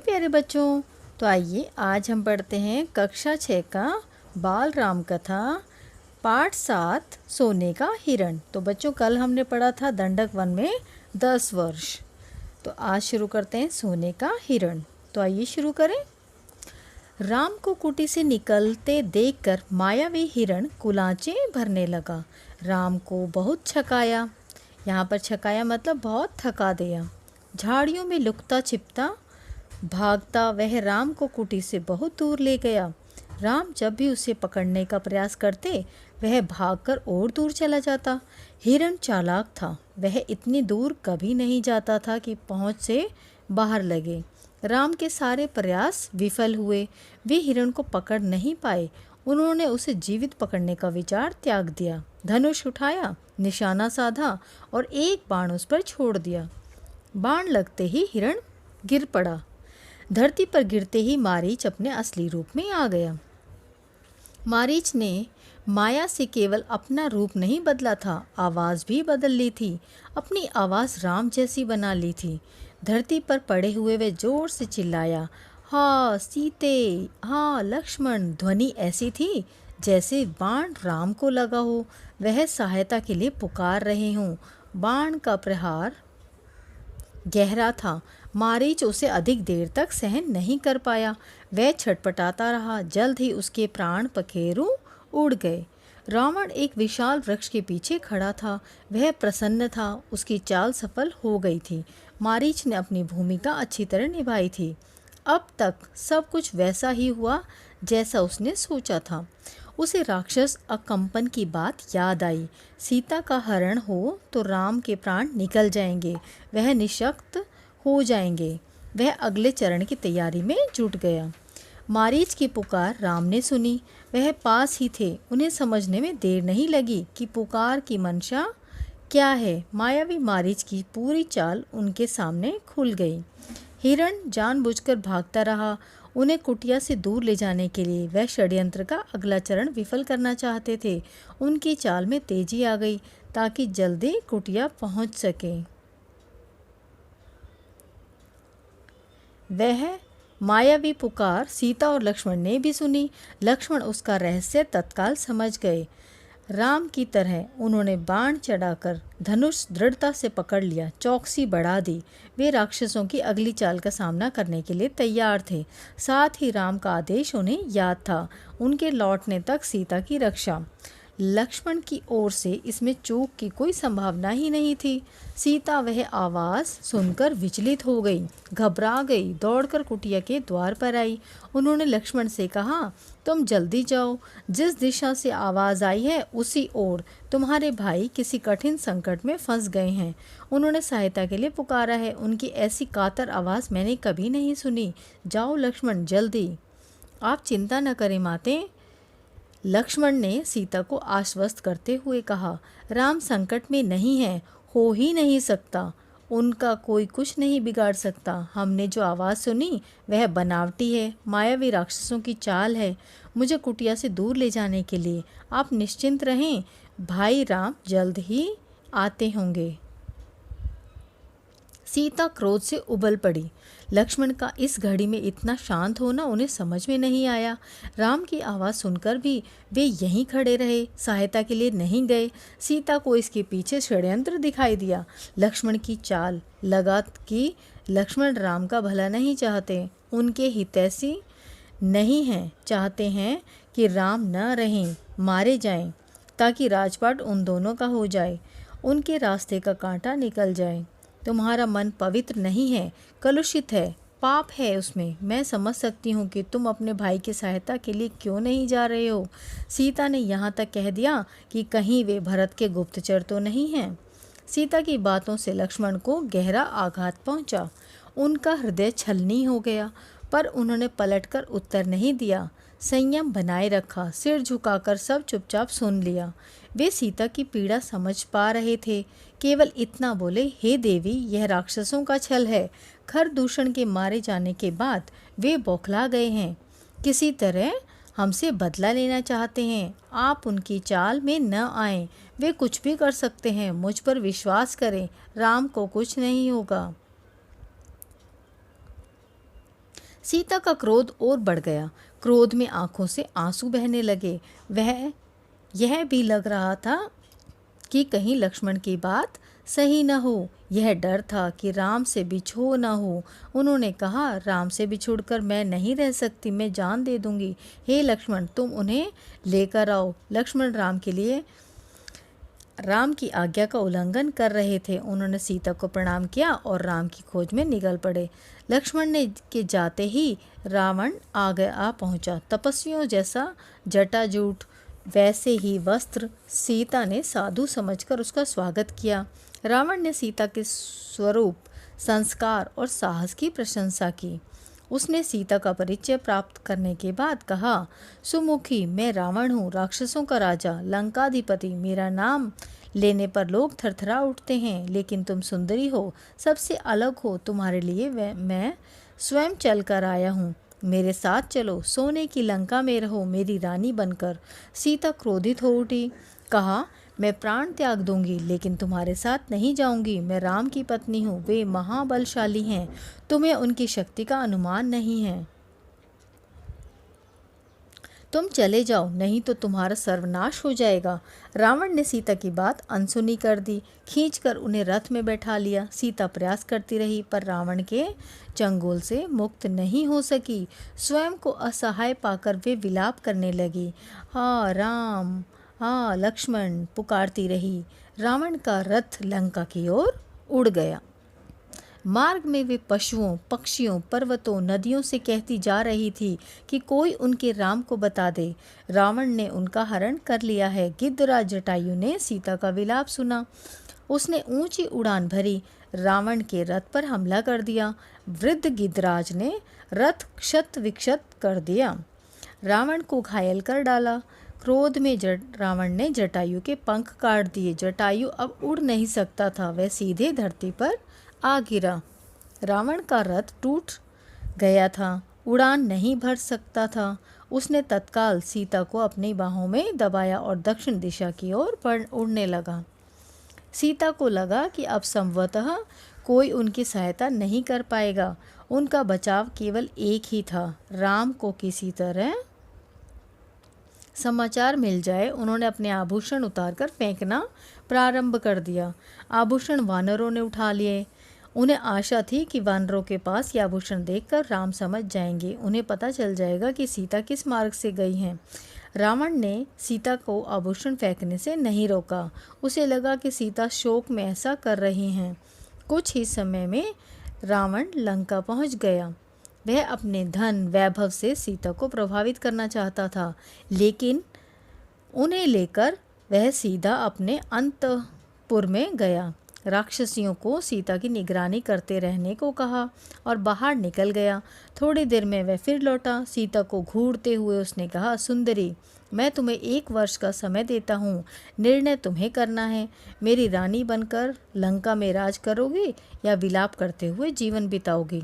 प्यारे बच्चों, तो आइए आज हम पढ़ते हैं कक्षा 6 का बाल राम कथा पाठ 7 सोने का हिरण। तो बच्चों कल हमने पढ़ा था दंडक वन में 10 वर्ष। तो आज शुरू करते हैं सोने का हिरण। तो आइए शुरू करें। राम को कुटी से निकलते देखकर मायावी हिरण कुलांचे भरने लगा। राम को बहुत छकाया। यहाँ पर छकाया मतलब बहुत थका दिया। झाड़ियों में लुकता छिपता भागता वह राम को कुटी से बहुत दूर ले गया। राम जब भी उसे पकड़ने का प्रयास करते वह भागकर और दूर चला जाता। हिरण चालाक था। वह इतनी दूर कभी नहीं जाता था कि पहुंच से बाहर लगे। राम के सारे प्रयास विफल हुए। वे हिरण को पकड़ नहीं पाए। उन्होंने उसे जीवित पकड़ने का विचार त्याग दिया। धनुष उठाया, निशाना साधा और एक बाण उस पर छोड़ दिया। बाण लगते ही हिरण गिर पड़ा। धरती पर गिरते ही मारीच अपने असली रूप में आ गया। मारीच ने माया से केवल अपना रूप नहीं बदला था, आवाज़ भी बदल ली थी। अपनी आवाज़ राम जैसी बना ली थी। धरती पर पड़े हुए वे जोर से चिल्लाया, हाँ सीते, हाँ लक्ष्मण। ध्वनि ऐसी थी जैसे बाण राम को लगा हो, वह सहायता के लिए पुकार रहे हों। बाण का प्रहार गहरा था। मारीच उसे अधिक देर तक सहन नहीं कर पाया। वह छटपटाता रहा। जल्द ही उसके प्राण पखेरु उड़ गए। रावण एक विशाल वृक्ष के पीछे खड़ा था। वह प्रसन्न था। उसकी चाल सफल हो गई थी। मारीच ने अपनी भूमिका अच्छी तरह निभाई थी। अब तक सब कुछ वैसा ही हुआ जैसा उसने सोचा था। उसे राक्षस अकंपन की बात याद आई। सीता का हरण हो तो राम के प्राण निकल जाएंगे, वह निशक्त हो जाएंगे। वह अगले चरण की तैयारी में जुट गया। मारीच की पुकार राम ने सुनी। वह पास ही थे। उन्हें समझने में देर नहीं लगी कि पुकार की मंशा क्या है। मायावी मारीच की पूरी चाल उनके सामने खुल गई। हिरण जानबूझकर भागता रहा। उन्हें कुटिया से दूर ले जाने के लिए वह षड्यंत्र का अगला चरण विफल करना चाहते थे। उनकी चाल में तेजी आ गई ताकि जल्दी कुटिया पहुंच सके। वह मायावी पुकार सीता और लक्ष्मण ने भी सुनी। लक्ष्मण उसका रहस्य तत्काल समझ गए। राम की तरह उन्होंने बाण चढ़ाकर धनुष दृढ़ता से पकड़ लिया, चौकसी बढ़ा दी। वे राक्षसों की अगली चाल का सामना करने के लिए तैयार थे। साथ ही राम का आदेश उन्हें याद था, उनके लौटने तक सीता की रक्षा। लक्ष्मण की ओर से इसमें चूक की कोई संभावना ही नहीं थी। सीता वह आवाज़ सुनकर विचलित हो गई, घबरा गई, दौड़कर कुटिया के द्वार पर आई। उन्होंने लक्ष्मण से कहा, तुम जल्दी जाओ, जिस दिशा से आवाज़ आई है उसी ओर। तुम्हारे भाई किसी कठिन संकट में फंस गए हैं। उन्होंने सहायता के लिए पुकारा है। उनकी ऐसी कातर आवाज़ मैंने कभी नहीं सुनी। जाओ लक्ष्मण, जल्दी। आप चिंता न करें माते, लक्ष्मण ने सीता को आश्वस्त करते हुए कहा। राम संकट में नहीं है, हो ही नहीं सकता। उनका कोई कुछ नहीं बिगाड़ सकता। हमने जो आवाज़ सुनी वह बनावटी है, मायावी राक्षसों की चाल है, मुझे कुटिया से दूर ले जाने के लिए। आप निश्चिंत रहें, भाई राम जल्द ही आते होंगे। सीता क्रोध से उबल पड़ी। लक्ष्मण का इस घड़ी में इतना शांत होना उन्हें समझ में नहीं आया। राम की आवाज़ सुनकर भी वे यहीं खड़े रहे, सहायता के लिए नहीं गए। सीता को इसके पीछे षड्यंत्र दिखाई दिया। लक्ष्मण की चाल लगा कि लक्ष्मण राम का भला नहीं चाहते, उनके हितैषी नहीं हैं। चाहते हैं कि राम न रहें, मारे जाएं, ताकि राजपाट उन दोनों का हो जाए, उनके रास्ते का कांटा निकल जाए। तुम्हारा मन पवित्र नहीं है, कलुषित है, पाप है उसमें। मैं समझ सकती हूँ कि तुम अपने भाई की सहायता के लिए क्यों नहीं जा रहे हो। सीता ने यहाँ तक कह दिया कि कहीं वे भरत के गुप्तचर तो नहीं हैं। सीता की बातों से लक्ष्मण को गहरा आघात पहुँचा। उनका हृदय छलनी हो गया, पर उन्होंने पलटकर उत्तर नहीं दिया। संयम बनाए रखा, सिर झुकाकर सब चुपचाप सुन लिया। वे सीता की पीड़ा समझ पा रहे थे। केवल इतना बोले, हे देवी, यह राक्षसों का छल है। खर दूषण के मारे जाने के बाद वे बौखला गए हैं, किसी तरह हमसे बदला लेना चाहते हैं। आप उनकी चाल में न आएं, वे कुछ भी कर सकते हैं। मुझ पर विश्वास करें, राम को कुछ नहीं होगा। सीता का क्रोध और बढ़ गया। क्रोध में आंखों से आंसू बहने लगे। वह यह भी लग रहा था कि कहीं लक्ष्मण की बात सही न हो। यह डर था कि राम से बिछो न हो। उन्होंने कहा, राम से बिछुड़कर मैं नहीं रह सकती, मैं जान दे दूंगी। हे लक्ष्मण, तुम उन्हें लेकर आओ। लक्ष्मण राम की आज्ञा का उल्लंघन कर रहे थे। उन्होंने सीता को प्रणाम किया और राम की खोज में निकल पड़े। लक्ष्मण ने के जाते ही रावण आ पहुंचा। तपस्वियों जैसा जटाजूट, वैसे ही वस्त्र। सीता ने साधु समझकर उसका स्वागत किया। रावण ने सीता के स्वरूप, संस्कार और साहस की प्रशंसा की। उसने सीता का परिचय प्राप्त करने के बाद कहा, सुमुखी, मैं रावण हूँ, राक्षसों का राजा, लंकाधिपति। मेरा नाम लेने पर लोग थरथरा उठते हैं, लेकिन तुम सुंदरी हो, सबसे अलग हो। तुम्हारे लिए मैं स्वयं चल कर आया हूँ। मेरे साथ चलो, सोने की लंका में रहो, मेरी रानी बनकर। सीता क्रोधित हो उठी। कहा, मैं प्राण त्याग दूंगी, लेकिन तुम्हारे साथ नहीं जाऊंगी। मैं राम की पत्नी हूँ, वे महाबलशाली हैं, तुम्हें उनकी शक्ति का अनुमान नहीं है। तुम चले जाओ, नहीं तो तुम्हारा सर्वनाश हो जाएगा। रावण ने सीता की बात अनसुनी कर दी। खींचकर उन्हें रथ में बैठा लिया। सीता प्रयास करती रही, पर रावण के चंगुल से मुक्त नहीं हो सकी। स्वयं को असहाय पाकर वे विलाप करने लगी। हाँ राम, हाँ लक्ष्मण, पुकारती रही। रावण का रथ लंका की ओर उड़ गया। मार्ग में वे पशुओं, पक्षियों, पर्वतों, नदियों से कहती जा रही थी कि कोई उनके राम को बता दे। रावण ने उनका हरण कर लिया है। गिद्धराज जटायु ने सीता का विलाप सुना। उसने ऊंची उड़ान भरी, रावण के रथ पर हमला कर दिया। वृद्ध गिद्धराज ने रथ क्षत विक्षत कर दिया, रावण को घायल कर डाला। क्रोध में रावण ने जटायु के पंख काट दिए। जटायु अब उड़ नहीं सकता था, वह सीधे धरती पर आ गिरा। रावण का रथ टूट गया था, उड़ान नहीं भर सकता था। उसने तत्काल सीता को अपनी बाहों में दबाया और दक्षिण दिशा की ओर उड़ने लगा। सीता को लगा कि अब संभवतः कोई उनकी सहायता नहीं कर पाएगा। उनका बचाव केवल एक ही था, राम को किसी तरह समाचार मिल जाए। उन्होंने अपने आभूषण उतारकर फेंकना प्रारंभ कर दिया। आभूषण वानरों ने उठा लिए। उन्हें आशा थी कि वानरों के पास ये आभूषण देखकर राम समझ जाएंगे, उन्हें पता चल जाएगा कि सीता किस मार्ग से गई हैं। रावण ने सीता को आभूषण फेंकने से नहीं रोका। उसे लगा कि सीता शोक में ऐसा कर रही हैं। कुछ ही समय में रावण लंका पहुंच गया। वह अपने धन वैभव से सीता को प्रभावित करना चाहता था, लेकिन उन्हें लेकर वह सीधा अपने अंतपुर में गया। राक्षसियों को सीता की निगरानी करते रहने को कहा और बाहर निकल गया। थोड़ी देर में वह फिर लौटा। सीता को घूरते हुए उसने कहा, सुंदरी, मैं तुम्हें 1 वर्ष का समय देता हूँ। निर्णय तुम्हें करना है। मेरी रानी बनकर लंका में राज करोगी या विलाप करते हुए जीवन बिताओगी।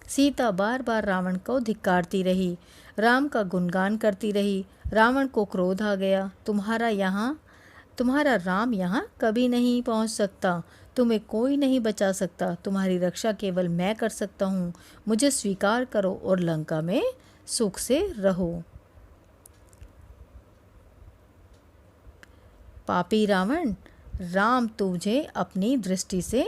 सीता बार बार रावण को धिक्कारती रही, राम का गुणगान करती रही। रावण को क्रोध आ गया। तुम्हारा राम यहाँ कभी नहीं पहुँच सकता। तुम्हें कोई नहीं बचा सकता। तुम्हारी रक्षा केवल मैं कर सकता हूँ। मुझे स्वीकार करो और लंका में सुख से रहो। पापी रावण, राम तुझे अपनी दृष्टि से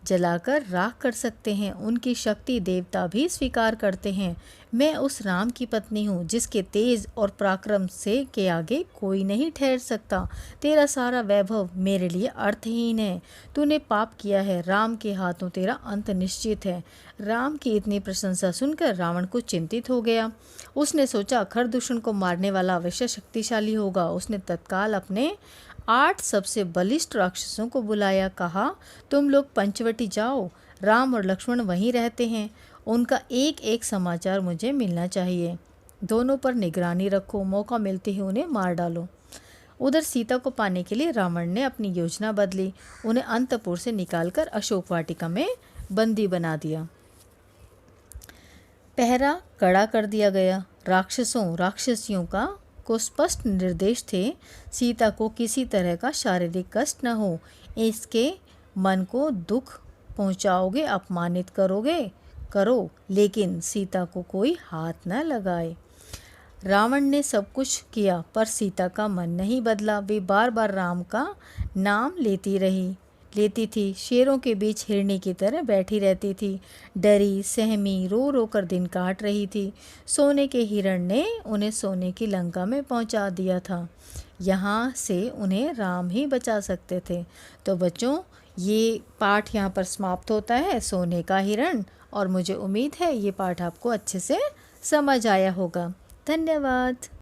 जलाकर राख कर सकते हैं। उनकी शक्ति देवता भी स्वीकार करते हैं। मैं उस राम की पत्नी हूँ जिसके तेज और पराक्रम से के आगे कोई नहीं ठहर सकता। तेरा सारा वैभव मेरे लिए अर्थहीन है। तूने पाप किया है। राम के हाथों तेरा अंत निश्चित है। राम की इतनी प्रशंसा सुनकर रावण को चिंतित हो गया। उसने सोचा, खरदूषण को मारने वाला अवश्य शक्तिशाली होगा। उसने तत्काल अपने 8 सबसे बलिष्ठ राक्षसों को बुलाया। कहा, तुम लोग पंचवटी जाओ। राम और लक्ष्मण वहीं रहते हैं। उनका एक एक समाचार मुझे मिलना चाहिए। दोनों पर निगरानी रखो। मौका मिलते ही उन्हें मार डालो। उधर सीता को पाने के लिए रावण ने अपनी योजना बदली। उन्हें अंतपुर से निकालकर अशोक वाटिका में बंदी बना दिया। पहरा कड़ा कर दिया गया। राक्षसियों को स्पष्ट निर्देश थे, सीता को किसी तरह का शारीरिक कष्ट न हो। इसके मन को दुख पहुंचाओगे, अपमानित करोगे, करो, लेकिन सीता को कोई हाथ न लगाए। रावण ने सब कुछ किया पर सीता का मन नहीं बदला। वे बार बार राम का नाम लेती थी। शेरों के बीच हिरनी की तरह बैठी रहती थी। डरी सहमी रो रो कर दिन काट रही थी। सोने के हिरण ने उन्हें सोने की लंका में पहुंचा दिया था। यहाँ से उन्हें राम ही बचा सकते थे। तो बच्चों, ये पाठ यहाँ पर समाप्त होता है, सोने का हिरण। और मुझे उम्मीद है ये पाठ आपको अच्छे से समझ आया होगा। धन्यवाद।